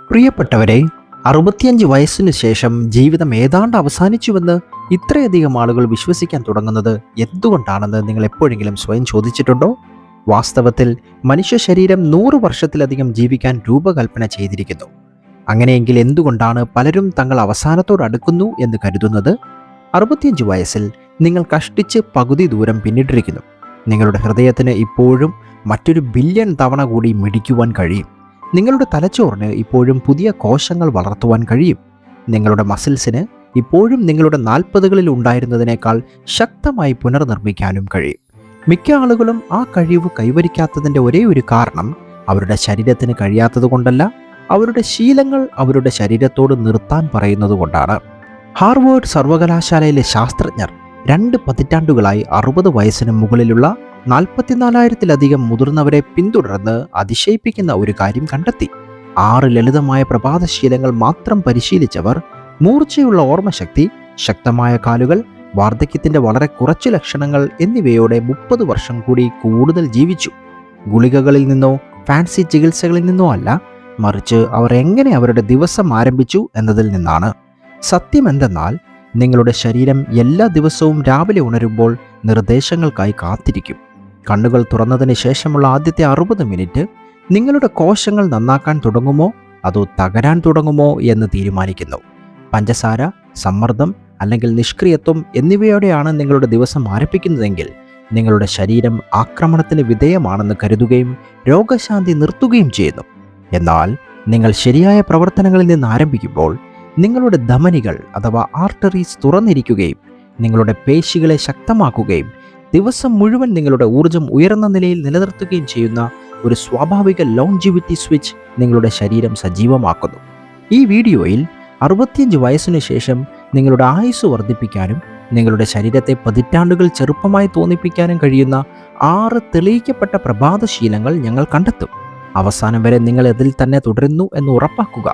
പ്രിയപ്പെട്ടവരെ, 65 വയസ്സിനു ശേഷം ജീവിതം ഏതാണ്ട് അവസാനിച്ചുവെന്ന് ഇത്രയധികം ആളുകൾ വിശ്വസിക്കാൻ തുടങ്ങുന്നത് എന്തുകൊണ്ടാണെന്ന് നിങ്ങൾ എപ്പോഴെങ്കിലും സ്വയം ചോദിച്ചിട്ടുണ്ടോ? വാസ്തവത്തിൽ മനുഷ്യ ശരീരം 100 വർഷത്തിലധികം ജീവിക്കാൻ രൂപകൽപ്പന ചെയ്തിരിക്കുന്നു. അങ്ങനെയെങ്കിൽ എന്തുകൊണ്ടാണ് പലരും തങ്ങൾ അവസാനത്തോടടുക്കുന്നു എന്ന് കരുതുന്നത്? 65 വയസ്സിൽ നിങ്ങൾ കഷ്ടിച്ച് പകുതി ദൂരം പിന്നിട്ടിരിക്കുന്നു. നിങ്ങളുടെ ഹൃദയത്തിന് ഇപ്പോഴും മറ്റൊരു ബില്യൺ തവണ കൂടി മിടിക്കുവാൻ കഴിയും. നിങ്ങളുടെ തലച്ചോറിന് ഇപ്പോഴും പുതിയ കോശങ്ങൾ വളർത്തുവാൻ കഴിയും. നിങ്ങളുടെ മസിൽസിന് ഇപ്പോഴും നിങ്ങളുടെ 40കളിൽ ഉണ്ടായിരുന്നതിനേക്കാൾ ശക്തമായി പുനർനിർമ്മിക്കാനും കഴിയും. മിക്ക ആളുകളും ആ കഴിവ് കൈവരിക്കാത്തതിൻ്റെ ഒരേ ഒരു കാരണം അവരുടെ ശരീരത്തിന് കഴിയാത്തതുകൊണ്ടല്ല, അവരുടെ ശീലങ്ങൾ അവരുടെ ശരീരത്തോട് നിർത്താൻ പറയുന്നത് കൊണ്ടാണ്. ഹാർവേഡ് സർവകലാശാലയിലെ ശാസ്ത്രജ്ഞർ 2 പതിറ്റാണ്ടുകളായി 60 വയസ്സിന് മുകളിലുള്ള 44,000-ലധികം മുതിർന്നവരെ പിന്തുടർന്ന് അതിശയിപ്പിക്കുന്ന ഒരു കാര്യം കണ്ടെത്തി. 6 ലളിതമായ പ്രഭാതശീലങ്ങൾ മാത്രം പരിശീലിച്ചവർ മൂർച്ചയുള്ള ഓർമ്മശക്തി, ശക്തമായ കാലുകൾ, വാർദ്ധക്യത്തിൻ്റെ വളരെ കുറച്ച് ലക്ഷണങ്ങൾ എന്നിവയോടെ 30 വർഷം കൂടി കൂടുതൽ ജീവിച്ചു. ഗുളികകളിൽ നിന്നോ ഫാൻസി ചികിത്സകളിൽ നിന്നോ അല്ല, മറിച്ച് അവർ എങ്ങനെ അവരുടെ ദിവസം ആരംഭിച്ചു എന്നതിൽ നിന്നാണ്. സത്യം എന്തെന്നാൽ, നിങ്ങളുടെ ശരീരം എല്ലാ ദിവസവും രാവിലെ ഉണരുമ്പോൾ നിർദ്ദേശങ്ങൾക്കായി കാത്തിരിക്കും. കണ്ണുകൾ തുറന്നതിന് ശേഷമുള്ള ആദ്യത്തെ 60 മിനിറ്റ് നിങ്ങളുടെ കോശങ്ങൾ നന്നാക്കാൻ തുടങ്ങുമോ അതോ തകരാൻ തുടങ്ങുമോ എന്ന് തീരുമാനിക്കുന്നു. പഞ്ചസാര, സമ്മർദ്ദം അല്ലെങ്കിൽ നിഷ്ക്രിയത്വം എന്നിവയോടെയാണ് നിങ്ങളുടെ ദിവസം ആരംഭിക്കുന്നതെങ്കിൽ നിങ്ങളുടെ ശരീരം ആക്രമണത്തിന് വിധേയമാണെന്ന് കരുതുകയും രോഗശാന്തി നിർത്തുകയും ചെയ്യുന്നു. എന്നാൽ നിങ്ങൾ ശരിയായ പ്രവർത്തനങ്ങളിൽ നിന്ന് ആരംഭിക്കുമ്പോൾ നിങ്ങളുടെ ധമനികൾ അഥവാ ആർട്ടറീസ് തുറന്നിരിക്കുകയും നിങ്ങളുടെ പേശികളെ ശക്തമാക്കുകയും ദിവസം മുഴുവൻ നിങ്ങളുടെ ഊർജം ഉയർന്ന നിലയിൽ നിലനിർത്തുകയും ചെയ്യുന്ന ഒരു സ്വാഭാവിക ലോങ്ജിവിറ്റി സ്വിച്ച് നിങ്ങളുടെ ശരീരം സജീവമാക്കുന്നു. ഈ വീഡിയോയിൽ 65 വയസ്സിനു ശേഷം നിങ്ങളുടെ ആയുസ് വർദ്ധിപ്പിക്കാനും നിങ്ങളുടെ ശരീരത്തെ പതിറ്റാണ്ടുകൾ ചെറുപ്പമായി തോന്നിപ്പിക്കാനും കഴിയുന്ന 6 തെളിയിക്കപ്പെട്ട പ്രഭാതശീലങ്ങൾ ഞങ്ങൾ കണ്ടെത്തും. അവസാനം വരെ നിങ്ങൾ അതിൽ തന്നെ തുടരുന്നു എന്ന് ഉറപ്പാക്കുക.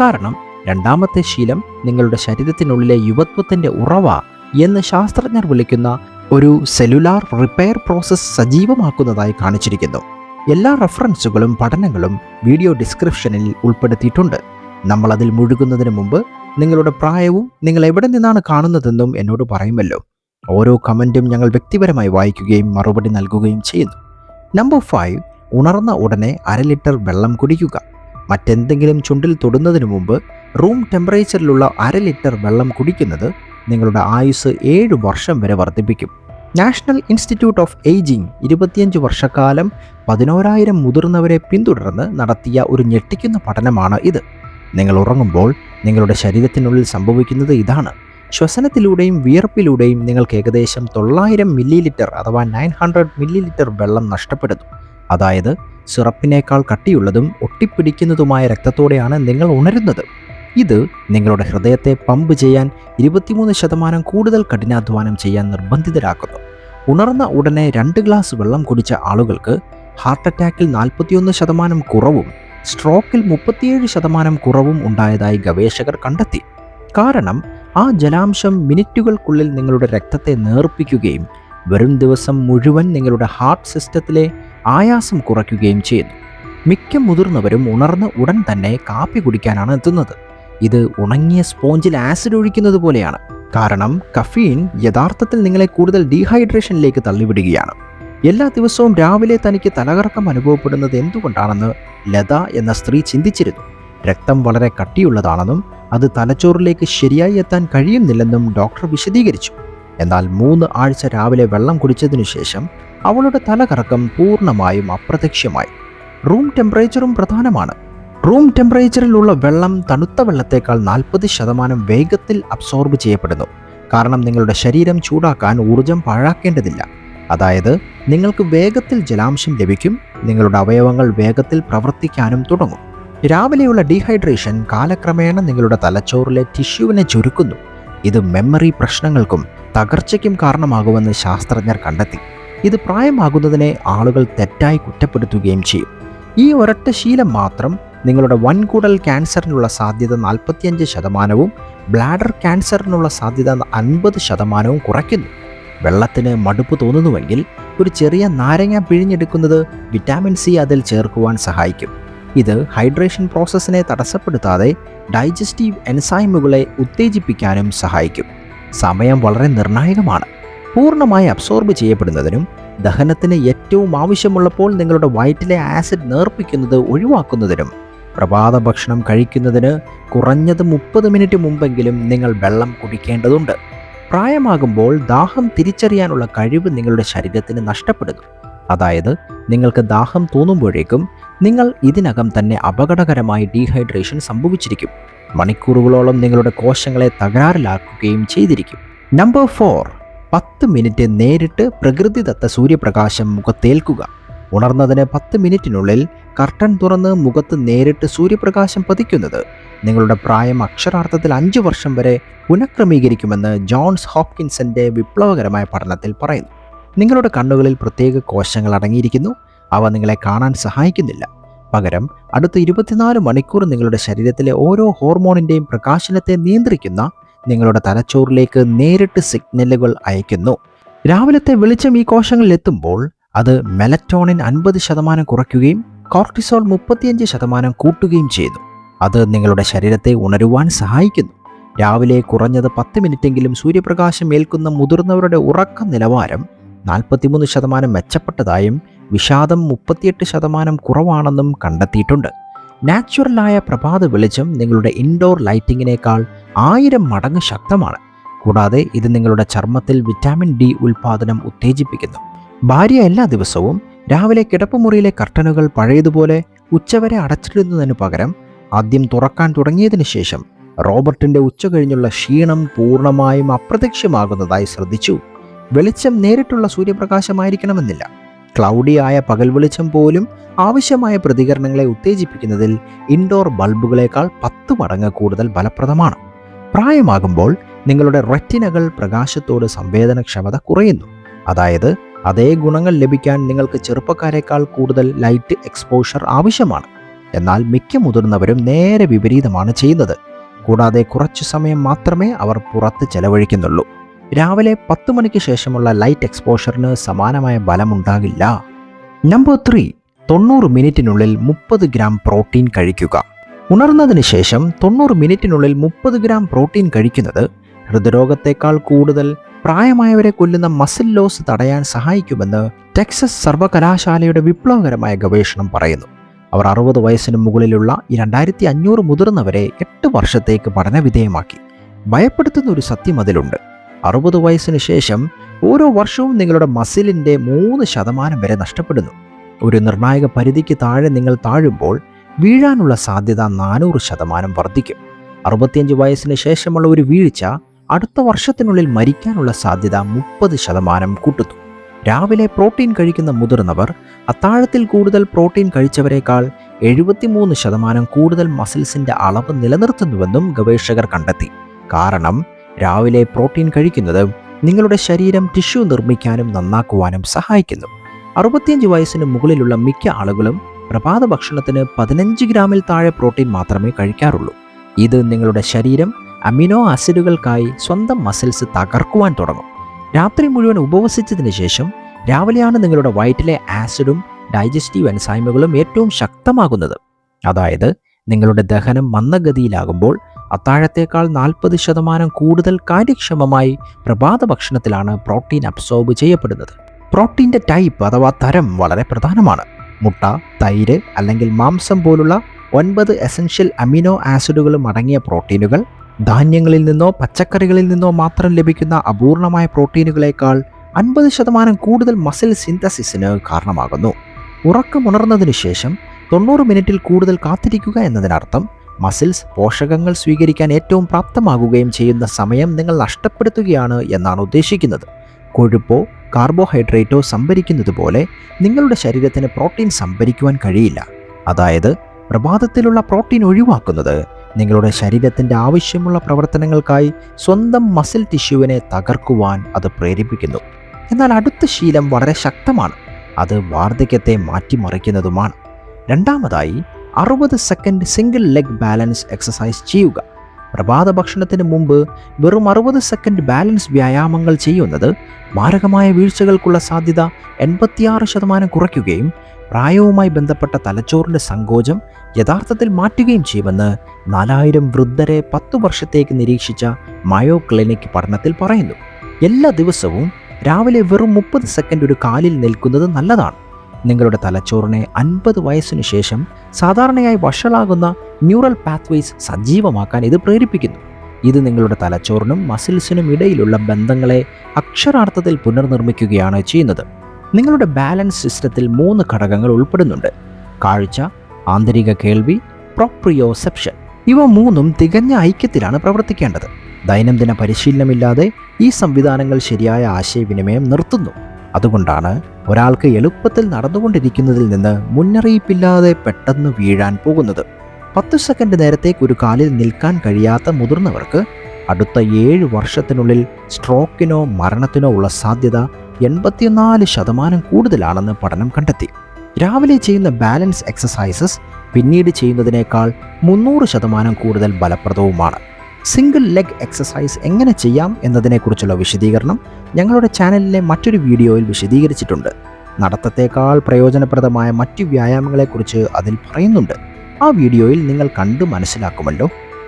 കാരണം രണ്ടാമത്തെ ശീലം നിങ്ങളുടെ ശരീരത്തിനുള്ളിലെ യുവത്വത്തിൻ്റെ ഉറവ എന്ന് ശാസ്ത്രജ്ഞർ വിളിക്കുന്ന ഒരു സെല്ലുലാർ റിപ്പയർ പ്രോസസ്സ് സജീവമാക്കുന്നതായി കാണിച്ചിരിക്കുന്നു. എല്ലാ റെഫറൻസുകളും പഠനങ്ങളും വീഡിയോ ഡിസ്ക്രിപ്ഷനിൽ ഉൾപ്പെടുത്തിയിട്ടുണ്ട്. നമ്മൾ അതിൽ മുഴുകുന്നതിന് മുമ്പ് നിങ്ങളുടെ പ്രായവും നിങ്ങൾ എവിടെ നിന്നാണ് കാണുന്നതെന്നും എന്നോട് പറയുമല്ലോ. ഓരോ കമൻറ്റും ഞങ്ങൾ വ്യക്തിപരമായി വായിക്കുകയും മറുപടി നൽകുകയും ചെയ്യുന്നു. നമ്പർ 5, ഉണർന്ന ഉടനെ 1/2 ലിറ്റർ വെള്ളം കുടിക്കുക. മറ്റെന്തെങ്കിലും ചുണ്ടിൽ തൊടുന്നതിന് മുമ്പ് റൂം ടെമ്പറേച്ചറിലുള്ള 1/2 ലിറ്റർ വെള്ളം കുടിക്കുന്നത് നിങ്ങളുടെ ആയുസ് 7 വർഷം വരെ വർദ്ധിപ്പിക്കും. നാഷണൽ ഇൻസ്റ്റിറ്റ്യൂട്ട് ഓഫ് ഏജിംഗ് 25 വർഷക്കാലം 11,000 മുതിർന്നവരെ പിന്തുടർന്ന് നടത്തിയ ഒരു ഞെട്ടിക്കുന്ന പഠനമാണ് ഇത്. നിങ്ങൾ ഉറങ്ങുമ്പോൾ നിങ്ങളുടെ ശരീരത്തിനുള്ളിൽ സംഭവിക്കുന്നത് ഇതാണ്. ശ്വസനത്തിലൂടെയും വിയർപ്പിലൂടെയും നിങ്ങൾക്ക് ഏകദേശം 900 മില്ലി ലിറ്റർ അഥവാ 900 മില്ലി ലിറ്റർ വെള്ളം നഷ്ടപ്പെടുന്നു. അതായത് സിറപ്പിനേക്കാൾ കട്ടിയുള്ളതും ഒട്ടിപ്പിടിക്കുന്നതുമായ രക്തത്തോടെയാണ് നിങ്ങൾ ഉണരുന്നത്. ഇത് നിങ്ങളുടെ ഹൃദയത്തെ പമ്പ് ചെയ്യാൻ 23% കൂടുതൽ കഠിനാധ്വാനം ചെയ്യാൻ നിർബന്ധിതരാക്കുന്നു. ഉണർന്ന ഉടനെ 2 ഗ്ലാസ് വെള്ളം കുടിച്ച ആളുകൾക്ക് ഹാർട്ട് അറ്റാക്കിൽ 41% കുറവും സ്ട്രോക്കിൽ 37% കുറവും ഉണ്ടായതായി ഗവേഷകർ കണ്ടെത്തി. കാരണം ആ ജലാംശം മിനിറ്റുകൾക്കുള്ളിൽ നിങ്ങളുടെ രക്തത്തെ നേർപ്പിക്കുകയും വരും ദിവസം മുഴുവൻ നിങ്ങളുടെ ഹാർട്ട് സിസ്റ്റത്തിലെ ആയാസം കുറയ്ക്കുകയും ചെയ്യുന്നു. മിക്ക മുതിർന്നവരും ഉണർന്ന് ഉടൻ തന്നെ കാപ്പി കുടിക്കാനാണ് എത്തുന്നത്. ഇത് ഉണങ്ങിയ സ്പോഞ്ചിൽ ആസിഡ് ഒഴിക്കുന്നത് പോലെയാണ്. കാരണം കഫീൻ യഥാർത്ഥത്തിൽ നിങ്ങളെ കൂടുതൽ ഡീഹൈഡ്രേഷനിലേക്ക് തള്ളിവിടുകയാണ്. എല്ലാ ദിവസവും രാവിലെ തനിക്ക് തലകറക്കം അനുഭവപ്പെടുന്നത് എന്തുകൊണ്ടാണെന്ന് ലത എന്ന സ്ത്രീ ചിന്തിച്ചിരുന്നു. രക്തം വളരെ കട്ടിയുള്ളതാണെന്നും അത് തലച്ചോറിലേക്ക് ശരിയായി എത്താൻ കഴിയുന്നില്ലെന്നും ഡോക്ടർ വിശദീകരിച്ചു. എന്നാൽ 3 ആഴ്ച രാവിലെ വെള്ളം കുടിച്ചതിനു ശേഷം അവളുടെ തലകറക്കം പൂർണ്ണമായും അപ്രത്യക്ഷമായി. റൂം ടെമ്പറേച്ചറും പ്രധാനമാണ്. റൂം ടെമ്പറേച്ചറിലുള്ള വെള്ളം തണുത്ത വെള്ളത്തേക്കാൾ 40% വേഗത്തിൽ അബ്സോർബ് ചെയ്യപ്പെടുന്നു. കാരണം നിങ്ങളുടെ ശരീരം ചൂടാക്കാൻ ഊർജം പാഴാക്കേണ്ടതില്ല. അതായത് നിങ്ങൾക്ക് വേഗത്തിൽ ജലാംശം ലഭിക്കും, നിങ്ങളുടെ അവയവങ്ങൾ വേഗത്തിൽ പ്രവർത്തിക്കാനും തുടങ്ങും. രാവിലെയുള്ള ഡീഹൈഡ്രേഷൻ കാലക്രമേണ നിങ്ങളുടെ തലച്ചോറിലെ ടിഷ്യൂവിനെ ചുരുക്കുന്നു. ഇത് മെമ്മറി പ്രശ്നങ്ങൾക്കും തകർച്ചയ്ക്കും കാരണമാകുമെന്ന് ശാസ്ത്രജ്ഞർ കണ്ടെത്തി. ഇത് പ്രായമാകുന്നതിനെ ആളുകൾ തെറ്റായി കുറ്റപ്പെടുത്തുകയും ചെയ്യും. ഈ ഒരൊറ്റ ശീലം മാത്രം നിങ്ങളുടെ വൻകുടൽ ക്യാൻസറിനുള്ള സാധ്യത 45%, ബ്ലാഡർ ക്യാൻസറിനുള്ള സാധ്യത 50% കുറയ്ക്കുന്നു. വെള്ളത്തിന് മടുപ്പ് തോന്നുന്നുവെങ്കിൽ ഒരു ചെറിയ നാരങ്ങ പിഴിഞ്ഞെടുക്കുന്നത് വിറ്റാമിൻ സി അതിൽ ചേർക്കുവാൻ സഹായിക്കും. ഇത് ഹൈഡ്രേഷൻ പ്രോസസ്സിനെ തടസ്സപ്പെടുത്താതെ ഡൈജസ്റ്റീവ് എൻസൈമുകളെ ഉത്തേജിപ്പിക്കാനും സഹായിക്കും. സമയം വളരെ നിർണായകമാണ്. പൂർണ്ണമായി അബ്സോർബ് ചെയ്യപ്പെടുന്നതിനും ദഹനത്തിന് ഏറ്റവും ആവശ്യമുള്ളപ്പോൾ നിങ്ങളുടെ വയറ്റിലെ ആസിഡ് നേർപ്പിക്കുന്നത് ഒഴിവാക്കുന്നതിനും പ്രഭാത ഭക്ഷണം കഴിക്കുന്നതിന് കുറഞ്ഞത് 30 മിനിറ്റ് മുമ്പെങ്കിലും നിങ്ങൾ വെള്ളം കുടിക്കേണ്ടതുണ്ട്. പ്രായമാകുമ്പോൾ ദാഹം തിരിച്ചറിയാനുള്ള കഴിവ് നിങ്ങളുടെ ശരീരത്തിന് നഷ്ടപ്പെടുന്നു. അതായത് നിങ്ങൾക്ക് ദാഹം തോന്നുമ്പോഴേക്കും നിങ്ങൾ ഇതിനകം തന്നെ അപകടകരമായി ഡീഹൈഡ്രേഷൻ സംഭവിച്ചിരിക്കും. മണിക്കൂറുകളോളം നിങ്ങളുടെ കോശങ്ങളെ തകരാറിലാക്കുകയും ചെയ്തിരിക്കും. നമ്പർ 4, 10 മിനിറ്റ് നേരിട്ട് പ്രകൃതിദത്ത സൂര്യപ്രകാശം മുഖത്തേൽക്കുക. ഉണർന്നതിന് 10 മിനിറ്റിനുള്ളിൽ കർട്ടൻ തുറന്ന് മുഖത്ത് നേരിട്ട് സൂര്യപ്രകാശം പതിക്കുന്നത് നിങ്ങളുടെ പ്രായം അക്ഷരാർത്ഥത്തിൽ 5 വർഷം വരെ പുനഃക്രമീകരിക്കുമെന്ന് ജോൺസ് ഹോപ്കിൻസിൻ്റെ വിപ്ലവകരമായ പഠനത്തിൽ പറയുന്നു. നിങ്ങളുടെ കണ്ണുകളിൽ പ്രത്യേക കോശങ്ങൾ അടങ്ങിയിരിക്കുന്നു. അവ നിങ്ങളെ കാണാൻ സഹായിക്കുന്നില്ല. പകരം അടുത്ത 24 മണിക്കൂർ നിങ്ങളുടെ ശരീരത്തിലെ ഓരോ ഹോർമോണിൻ്റെയും പ്രകാശനത്തെ നിയന്ത്രിക്കുന്ന നിങ്ങളുടെ തലച്ചോറിലേക്ക് നേരിട്ട് സിഗ്നലുകൾ അയക്കുന്നു. രാവിലത്തെ വെളിച്ചം ഈ കോശങ്ങളിൽ എത്തുമ്പോൾ അത് മെലറ്റോണിൻ 50% കുറയ്ക്കുകയും കോർട്ടിസോൾ 35% കൂട്ടുകയും ചെയ്യുന്നു. അത് നിങ്ങളുടെ ശരീരത്തെ ഉണരുവാൻ സഹായിക്കുന്നു. രാവിലെ കുറഞ്ഞത് 10 മിനിറ്റെങ്കിലും സൂര്യപ്രകാശം ഏൽക്കുന്ന മുതിർന്നവരുടെ ഉറക്ക നിലവാരം 43% മെച്ചപ്പെട്ടതായും വിഷാദം 38% കുറവാണെന്നും കണ്ടെത്തിയിട്ടുണ്ട്. നാച്ചുറലായ പ്രഭാത വെളിച്ചം നിങ്ങളുടെ ഇൻഡോർ ലൈറ്റിങ്ങിനേക്കാൾ 1000 മടങ്ങ് ശക്തമാണ്. കൂടാതെ ഇത് നിങ്ങളുടെ ചർമ്മത്തിൽ വിറ്റാമിൻ ഡി ഉൽപ്പാദനം ഉത്തേജിപ്പിക്കുന്നു. ഭാര്യ എല്ലാ ദിവസവും രാവിലെ കിടപ്പുമുറിയിലെ കർട്ടനുകൾ പഴയതുപോലെ ഉച്ചവരെ അടച്ചിടുന്നതിന് പകരം ആദ്യം തുറക്കാൻ തുടങ്ങിയതിന് ശേഷം റോബർട്ടിൻ്റെ ഉച്ച കഴിഞ്ഞുള്ള ക്ഷീണം പൂർണ്ണമായും അപ്രത്യക്ഷമാകുന്നതായി ശ്രദ്ധിച്ചു. വെളിച്ചം നേരിട്ടുള്ള സൂര്യപ്രകാശമായിരിക്കണമെന്നില്ല. ക്ലൗഡിയായ പകൽ വെളിച്ചം പോലും ആവശ്യമായ പ്രതികരണങ്ങളെ ഉത്തേജിപ്പിക്കുന്നതിൽ ഇൻഡോർ ബൾബുകളേക്കാൾ 10 മടങ്ങ് കൂടുതൽ ഫലപ്രദമാണ്. പ്രായമാകുമ്പോൾ നിങ്ങളുടെ റെറ്റിനകൾ പ്രകാശത്തോട് സംവേദനക്ഷമത കുറയുന്നു. അതായത് അതേ ഗുണങ്ങൾ ലഭിക്കാൻ നിങ്ങൾക്ക് ചെറുപ്പക്കാരേക്കാൾ കൂടുതൽ ലൈറ്റ് എക്സ്പോഷർ ആവശ്യമാണ്. എന്നാൽ മിക്ക മുതിർന്നവരും നേരെ വിപരീതമാണ് ചെയ്യുന്നത്. കൂടാതെ കുറച്ചു സമയം മാത്രമേ അവർ പുറത്ത് ചെലവഴിക്കുന്നുള്ളൂ. രാവിലെ 10 മണിക്ക് ശേഷമുള്ള ലൈറ്റ് എക്സ്പോഷറിന് സമാനമായ ബലമുണ്ടാകില്ല. നമ്പർ 3, 90 മിനിറ്റിനുള്ളിൽ 30 ഗ്രാം പ്രോട്ടീൻ കഴിക്കുക. ഉണർന്നതിന് ശേഷം 90 മിനിറ്റിനുള്ളിൽ 30 ഗ്രാം പ്രോട്ടീൻ കഴിക്കുന്നത് ഹൃദ്രോഗത്തേക്കാൾ കൂടുതൽ പ്രായമായവരെ കൊല്ലുന്ന മസിൽ ലോസ് തടയാൻ സഹായിക്കുമെന്ന് ടെക്സസ് സർവകലാശാലയുടെ വിപ്ലവകരമായ ഗവേഷണം പറയുന്നു. അവർ 60 വയസ്സിന് മുകളിലുള്ള 2500 മുതിർന്നവരെ 8 വർഷത്തേക്ക് പഠനവിധേയമാക്കി. ഭയപ്പെടുത്തുന്ന ഒരു സത്യം അതിലുണ്ട്. 60 വയസ്സിന് ശേഷം ഓരോ വർഷവും നിങ്ങളുടെ മസിലിൻ്റെ 3% വരെ നഷ്ടപ്പെടുന്നു. ഒരു നിർണായക പരിധിക്ക് താഴെ നിങ്ങൾ താഴുമ്പോൾ വീഴാനുള്ള സാധ്യത 400% വർദ്ധിക്കും. 65 വയസ്സിന് ശേഷമുള്ള ഒരു വീഴ്ച അടുത്ത വർഷത്തിനുള്ളിൽ മരിക്കാനുള്ള സാധ്യത 30% കൂട്ടുന്നു. രാവിലെ പ്രോട്ടീൻ കഴിക്കുന്ന മുതിർന്നവർ അത്താഴത്തിൽ കൂടുതൽ പ്രോട്ടീൻ കഴിച്ചവരെക്കാൾ 73% കൂടുതൽ മസിൽസിൻ്റെ അളവ് നിലനിർത്തുന്നുവെന്നും ഗവേഷകർ കണ്ടെത്തി. കാരണം രാവിലെ പ്രോട്ടീൻ കഴിക്കുന്നത് നിങ്ങളുടെ ശരീരം ടിഷ്യൂ നിർമ്മിക്കാനും നന്നാക്കുവാനും സഹായിക്കുന്നു. 65 വയസ്സിന് മുകളിലുള്ള മിക്ക ആളുകളും പ്രഭാത ഭക്ഷണത്തിന് 15 ഗ്രാമിൽ താഴെ പ്രോട്ടീൻ മാത്രമേ കഴിക്കാറുള്ളൂ. ഇത് നിങ്ങളുടെ ശരീരം അമിനോ ആസിഡുകൾക്കായി സ്വന്തം മസിൽസ് തകർക്കുവാൻ തുടങ്ങും. രാത്രി മുഴുവൻ ഉപവസിച്ചതിന് ശേഷം രാവിലെയാണ് നിങ്ങളുടെ വയറ്റിലെ ആസിഡും ഡൈജസ്റ്റീവ് എൻസൈമുകളും ഏറ്റവും ശക്തമാകുന്നത്. അതായത് നിങ്ങളുടെ ദഹനം മന്ദഗതിയിലാകുമ്പോൾ അത്താഴത്തേക്കാൾ 40% കൂടുതൽ കാര്യക്ഷമമായി പ്രഭാത ഭക്ഷണത്തിലാണ് പ്രോട്ടീൻ അബ്സോർബ് ചെയ്യപ്പെടുന്നത്. പ്രോട്ടീൻ്റെ ടൈപ്പ് അഥവാ തരം വളരെ പ്രധാനമാണ്. മുട്ട, തൈര് അല്ലെങ്കിൽ മാംസം പോലുള്ള 9 എസൻഷ്യൽ അമിനോ ആസിഡുകളും അടങ്ങിയ പ്രോട്ടീനുകൾ ധാന്യങ്ങളിൽ നിന്നോ പച്ചക്കറികളിൽ നിന്നോ മാത്രം ലഭിക്കുന്ന അപൂർണമായ പ്രോട്ടീനുകളേക്കാൾ 50% കൂടുതൽ മസിൽ സിന്തസിസിന് കാരണമാകുന്നു. ഉറക്കമുണർന്നതിന് ശേഷം 90 മിനിറ്റിൽ കൂടുതൽ കാത്തിരിക്കുക എന്നതിനർത്ഥം മസിൽസ് പോഷകങ്ങൾ സ്വീകരിക്കാൻ ഏറ്റവും പ്രാപ്തമാകുകയും ചെയ്യുന്ന സമയം നിങ്ങൾ നഷ്ടപ്പെടുത്തുകയാണ് എന്നാണ് ഉദ്ദേശിക്കുന്നത്. കൊഴുപ്പോ കാർബോഹൈഡ്രേറ്റോ സംഭരിക്കുന്നത് പോലെ നിങ്ങളുടെ ശരീരത്തിന് പ്രോട്ടീൻ സംഭരിക്കുവാൻ കഴിയില്ല. അതായത് പ്രഭാതത്തിലുള്ള പ്രോട്ടീൻ ഒഴിവാക്കുന്നത് നിങ്ങളുടെ ശരീരത്തിൻ്റെ ആവശ്യമുള്ള പ്രവർത്തനങ്ങൾക്കായി സ്വന്തം മസിൽ ടിഷ്യൂവിനെ തകർക്കുവാൻ അത് പ്രേരിപ്പിക്കുന്നു. എന്നാൽ അടുത്ത ശീലം വളരെ ശക്തമാണ്. അത് വാർദ്ധക്യത്തെ മാറ്റിമറിക്കുന്നതുമാണ്. രണ്ടാമതായി 60 second single leg balance exercise ചെയ്യുക. പ്രഭാത ഭക്ഷണത്തിന് മുമ്പ് വെറും 60 സെക്കൻഡ് ബാലൻസ് വ്യായാമങ്ങൾ ചെയ്യുന്നത് മാരകമായ വീഴ്ചകൾക്കുള്ള സാധ്യത 86% കുറയ്ക്കുകയും പ്രായവുമായി ബന്ധപ്പെട്ട തലച്ചോറിൻ്റെ സങ്കോചം യഥാർത്ഥത്തിൽ മാറ്റുകയും ചെയ്യുമെന്ന് 4000 വൃദ്ധരെ 10 വർഷത്തേക്ക് നിരീക്ഷിച്ച മയോ ക്ലിനിക് പഠനത്തിൽ പറയുന്നു. എല്ലാ ദിവസവും രാവിലെ വെറും 30 സെക്കൻഡ് ഒരു കാലിൽ നിൽക്കുന്നത് നല്ലതാണ്. നിങ്ങളുടെ തലച്ചോറിനെ 50 വയസ്സിനു ശേഷം സാധാരണയായി വഷളാകുന്ന ന്യൂറൽ പാത്വേസ് സജീവമാക്കാൻ ഇത് പ്രേരിപ്പിക്കുന്നു. ഇത് നിങ്ങളുടെ തലച്ചോറിനും മസിൽസിനും ഇടയിലുള്ള ബന്ധങ്ങളെ അക്ഷരാർത്ഥത്തിൽ പുനർനിർമ്മിക്കുകയാണ് ചെയ്യുന്നത്. നിങ്ങളുടെ ബാലൻസ് സിസ്റ്റത്തിൽ 3 ഘടകങ്ങൾ ഉൾപ്പെടുന്നുണ്ട്: കാഴ്ച, ആന്തരിക കേൾവി, പ്രൊപ്രിയോസെപ്ഷൻ. ഇവ 3ഉം തികഞ്ഞ ഐക്യത്തിലാണ് പ്രവർത്തിക്കേണ്ടത്. ദൈനംദിന പരിശീലനമില്ലാതെ ഈ സംവിധാനങ്ങൾ ശരിയായ ആശയവിനിമയം നിർത്തുന്നു. അതുകൊണ്ടാണ് ഒരാൾക്ക് എളുപ്പത്തിൽ നടന്നുകൊണ്ടിരിക്കുന്നതിൽ നിന്ന് മുന്നറിയിപ്പില്ലാതെ പെട്ടെന്ന് വീഴാൻ പോകുന്നത്. 10 സെക്കൻഡ് നേരത്തേക്ക് ഒരു കാലിൽ നിൽക്കാൻ കഴിയാത്ത മുതിർന്നവർക്ക് അടുത്ത 7 വർഷത്തിനുള്ളിൽ സ്ട്രോക്കിനോ മരണത്തിനോ ഉള്ള സാധ്യത 84% കൂടുതലാണെന്ന് പഠനം കണ്ടെത്തി. രാവിലെ ചെയ്യുന്ന ബാലൻസ് എക്സസൈസസ് പിന്നീട് ചെയ്യുന്നതിനേക്കാൾ 300% കൂടുതൽ ഫലപ്രദവുമാണ്. സിംഗിൾ ലെഗ് എക്സസൈസ് എങ്ങനെ ചെയ്യാം എന്നതിനെക്കുറിച്ചുള്ള വിശദീകരണം ഞങ്ങളുടെ ചാനലിലെ മറ്റൊരു വീഡിയോയിൽ വിശദീകരിച്ചിട്ടുണ്ട്. നടത്തത്തേക്കാൾ പ്രയോജനപ്രദമായ മറ്റു വ്യായാമങ്ങളെക്കുറിച്ച് അതിൽ പറയുന്നുണ്ട്. ആ വീഡിയോയിൽ നിങ്ങൾ കണ്ടു മനസ്സിലാക്കുമല്ലോ.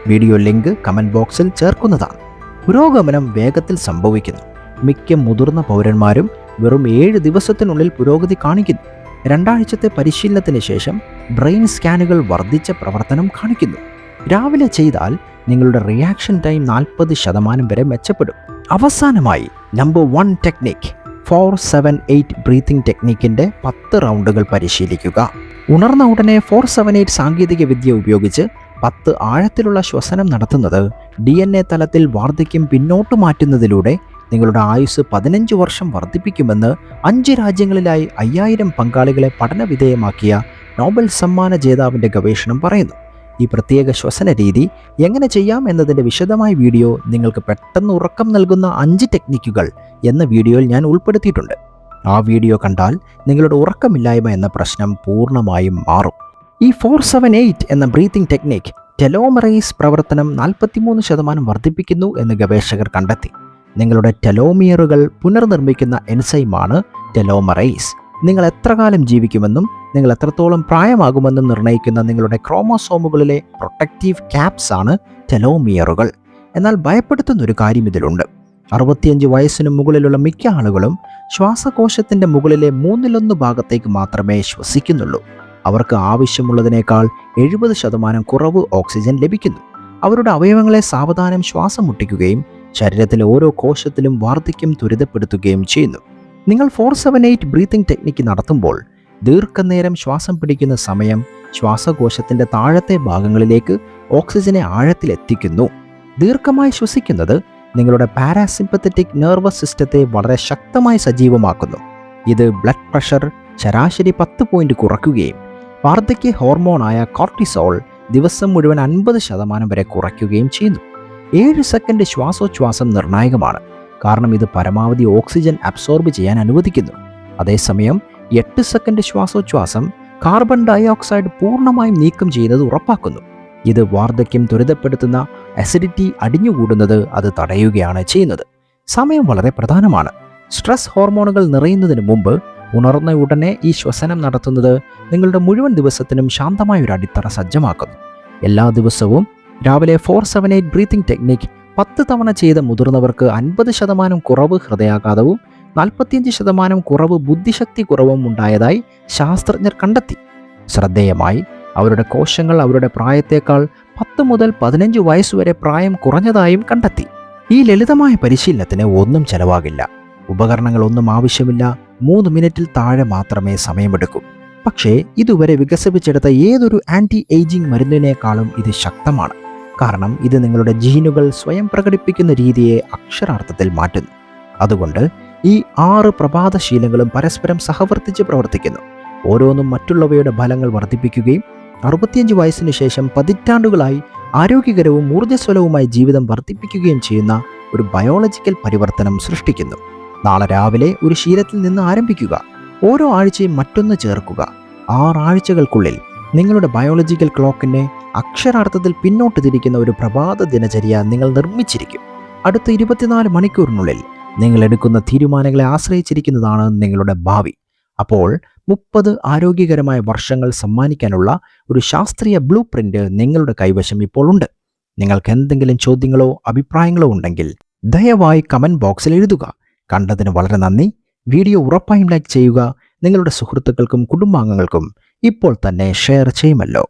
വീഡിയോ ലിങ്ക് കമൻറ്റ് ബോക്സിൽ ചേർക്കുന്നതാണ്. പുരോഗമനം വേഗത്തിൽ സംഭവിക്കുന്നു. മിക്ക മുതിർന്ന പൗരന്മാരും വെറും 7 ദിവസത്തിനുള്ളിൽ പുരോഗതി കാണിക്കുന്നു. 2 ആഴ്ചത്തെ പരിശീലനത്തിന് ശേഷം ബ്രെയിൻ സ്കാനുകൾ വർദ്ധിച്ച പ്രവർത്തനം കാണിക്കുന്നു. രാവിലെ ചെയ്താൽ നിങ്ങളുടെ റിയാക്ഷൻ ടൈം 40% വരെ മെച്ചപ്പെടും. അവസാനമായി നമ്പർ 1 ടെക്നിക് 4-7-8 ബ്രീത്തിങ് ടെക്നിക്കിൻ്റെ 10 റൗണ്ടുകൾ പരിശീലിക്കുക. ഉണർന്ന ഉടനെ 4-7-8 സാങ്കേതിക വിദ്യ ഉപയോഗിച്ച് 10 ആഴത്തിലുള്ള ശ്വസനം നടത്തുന്നത് DNA തലത്തിൽ വാർദ്ധക്യം പിന്നോട്ട് മാറ്റുന്നതിലൂടെ നിങ്ങളുടെ ആയുസ് 15 വർഷം വർദ്ധിപ്പിക്കുമെന്ന് 5 രാജ്യങ്ങളിലായി 5000 പങ്കാളികളെ പഠനവിധേയമാക്കിയ നോബൽ സമ്മാന ജേതാവിൻ്റെ ഗവേഷണം പറയുന്നു. ഈ പ്രത്യേക ശ്വസന രീതി എങ്ങനെ ചെയ്യാം എന്നതിൻ്റെ വിശദമായ വീഡിയോ നിങ്ങൾക്ക് പെട്ടെന്ന് ഉറക്കം നൽകുന്ന 5 ടെക്നിക്കുകൾ എന്ന വീഡിയോയിൽ ഞാൻ ഉൾപ്പെടുത്തിയിട്ടുണ്ട്. ആ വീഡിയോ കണ്ടാൽ നിങ്ങളുടെ ഉറക്കമില്ലായ്മ എന്ന പ്രശ്നം പൂർണ്ണമായും മാറും. ഈ 4-7-8 എന്ന ബ്രീത്തിങ് ടെക്നിക് ടെലോമറേസ് പ്രവർത്തനം 43% വർദ്ധിപ്പിക്കുന്നു എന്ന് ഗവേഷകർ കണ്ടെത്തി. നിങ്ങളുടെ ടെലോമിയറുകൾ പുനർനിർമ്മിക്കുന്ന എൻസൈമാണ് ടെലോമറേസ്. നിങ്ങൾ എത്ര കാലം ജീവിക്കുമെന്നും നിങ്ങൾ എത്രത്തോളം പ്രായമാകുമെന്നും നിർണ്ണയിക്കുന്ന നിങ്ങളുടെ ക്രോമോസോമുകളിലെ പ്രൊട്ടക്റ്റീവ് ക്യാപ്സ് ആണ് ടെലോമിയറുകൾ. എന്നാൽ ഭയപ്പെടുത്തുന്നൊരു കാര്യം ഇതിലുണ്ട്. 65 വയസ്സിന് മുകളിലുള്ള മിക്ക ആളുകളും ശ്വാസകോശത്തിൻ്റെ മുകളിലെ 1/3 ഭാഗത്തേക്ക് മാത്രമേ ശ്വസിക്കുന്നുള്ളൂ. അവർക്ക് ആവശ്യമുള്ളതിനേക്കാൾ 70% കുറവ് ഓക്സിജൻ ലഭിക്കുന്നു. അവരുടെ അവയവങ്ങളെ സാവധാനം ശ്വാസം മുട്ടിക്കുകയും ശരീരത്തിലെ ഓരോ കോശത്തിലും വാർദ്ധക്യം ത്വരിതപ്പെടുത്തുകയും ചെയ്യുന്നു. നിങ്ങൾ 4-7-8 ബ്രീത്തിങ് ടെക്നിക്ക് നടത്തുമ്പോൾ ദീർഘനേരം ശ്വാസം പിടിക്കുന്ന സമയം ശ്വാസകോശത്തിൻ്റെ താഴത്തെ ഭാഗങ്ങളിലേക്ക് ഓക്സിജനെ ആഴത്തിലെത്തിക്കുന്നു. ദീർഘമായി ശ്വസിക്കുന്നത് നിങ്ങളുടെ പാരാസിമ്പത്തറ്റിക് നെർവസ് സിസ്റ്റത്തെ വളരെ ശക്തമായി സജീവമാക്കുന്നു. ഇത് ബ്ലഡ് പ്രഷർ ശരാശരി 10 പോയിന്റ് കുറയ്ക്കുകയും വാർദ്ധക്യ ഹോർമോണായ കോർട്ടിസോൾ ദിവസം മുഴുവൻ 50% വരെ കുറയ്ക്കുകയും ചെയ്യുന്നു. 7 സെക്കൻഡ് ശ്വാസോച്ഛ്വാസം നിർണായകമാണ്, കാരണം ഇത് പരമാവധി ഓക്സിജൻ അബ്സോർബ് ചെയ്യാൻ അനുവദിക്കുന്നു. അതേസമയം 8 സെക്കൻഡ് ശ്വാസോച്ഛ്വാസം കാർബൺ ഡൈ ഓക്സൈഡ് പൂർണ്ണമായും നീക്കം ചെയ്യുന്നത് ഉറപ്പാക്കുന്നു. ഇത് വാർദ്ധക്യം ത്വരിതപ്പെടുത്തുന്ന അസിഡിറ്റി അടിഞ്ഞുകൂടുന്നത് അത് തടയുകയാണ് ചെയ്യുന്നത്. സമയം വളരെ പ്രധാനമാണ്. സ്ട്രെസ് ഹോർമോണുകൾ നിറയുന്നതിന് മുമ്പ് ഉണർന്ന ഉടനെ ഈ ശ്വസനം നടത്തുന്നത് നിങ്ങളുടെ മുഴുവൻ ദിവസത്തിനും ശാന്തമായ ഒരു അടിത്തറ സജ്ജമാക്കുന്നു. എല്ലാ ദിവസവും രാവിലെ 4-7-8 ബ്രീത്തിങ് ടെക്നിക് 10 തവണ ചെയ്ത മുതിർന്നവർക്ക് 50% കുറവ് ഹൃദയാഘാതവും 45% കുറവ് ബുദ്ധിശക്തി കുറവും ഉണ്ടായതായി ശാസ്ത്രജ്ഞർ കണ്ടെത്തി. ശ്രദ്ധേയമായി അവരുടെ കോശങ്ങൾ അവരുടെ പ്രായത്തേക്കാൾ 10 മുതൽ 15 വയസ്സുവരെ പ്രായം കുറഞ്ഞതായും കണ്ടെത്തി. ഈ ലളിതമായ പരിശീലനത്തിന് ഒന്നും ചെലവാകില്ല. ഉപകരണങ്ങളൊന്നും ആവശ്യമില്ല. 3 മിനിറ്റിൽ താഴെ മാത്രമേ സമയമെടുക്കൂ. പക്ഷേ ഇതുവരെ വികസിപ്പിച്ചെടുത്ത ഏതൊരു ആൻറ്റി ഏജിംഗ് മരുന്നിനേക്കാളും ഇത് ശക്തമാണ്. കാരണം ഇത് നിങ്ങളുടെ ജീനുകൾ സ്വയം പ്രകടിപ്പിക്കുന്ന രീതിയെ അക്ഷരാർത്ഥത്തിൽ മാറ്റുന്നു. അതുകൊണ്ട് ഈ 6 പ്രഭാതശീലങ്ങളും പരസ്പരം സഹവർത്തിച്ച് പ്രവർത്തിക്കുന്നു. ഓരോന്നും മറ്റുള്ളവയുടെ ഫലങ്ങൾ വർദ്ധിപ്പിക്കുകയും 65 വയസ്സിന് ശേഷം പതിറ്റാണ്ടുകളായി ആരോഗ്യകരവും ഊർജ്ജസ്വലവുമായി ജീവിതം വർദ്ധിപ്പിക്കുകയും ചെയ്യുന്ന ഒരു ബയോളജിക്കൽ പരിവർത്തനം സൃഷ്ടിക്കുന്നു. നാളെ രാവിലെ ഒരു ശീലത്തിൽ നിന്ന് ആരംഭിക്കുക. ഓരോ ആഴ്ചയും മറ്റൊന്ന് ചേർക്കുക. 6 ആഴ്ചകൾക്കുള്ളിൽ നിങ്ങളുടെ ബയോളജിക്കൽ ക്ലോക്കിനെ അക്ഷരാർത്ഥത്തിൽ പിന്നോട്ട് തിരിക്കുന്ന ഒരു പ്രഭാത ദിനചര്യ നിങ്ങൾ നിർമ്മിച്ചിരിക്കും. അടുത്ത 24 മണിക്കൂറിനുള്ളിൽ നിങ്ങൾ എടുക്കുന്ന തീരുമാനങ്ങളെ ആശ്രയിച്ചിരിക്കുന്നതാണ് നിങ്ങളുടെ ഭാവി. അപ്പോൾ 30 ആരോഗ്യകരമായ വർഷങ്ങൾ സമ്മാനിക്കാനുള്ള ഒരു ശാസ്ത്രീയ ബ്ലൂ പ്രിന്റ് നിങ്ങളുടെ കൈവശം ഇപ്പോൾ ഉണ്ട്. നിങ്ങൾക്ക് എന്തെങ്കിലും ചോദ്യങ്ങളോ അഭിപ്രായങ്ങളോ ഉണ്ടെങ്കിൽ ദയവായി കമന്റ് ബോക്സിൽ എഴുതുക. കണ്ടതിന് വളരെ നന്ദി. വീഡിയോ ഉറപ്പായും ലൈക്ക് ചെയ്യുക. നിങ്ങളുടെ സുഹൃത്തുക്കൾക്കും കുടുംബാംഗങ്ങൾക്കും ഇപ്പോൾ തന്നെ ഷെയർ ചെയ്യുമല്ലോ.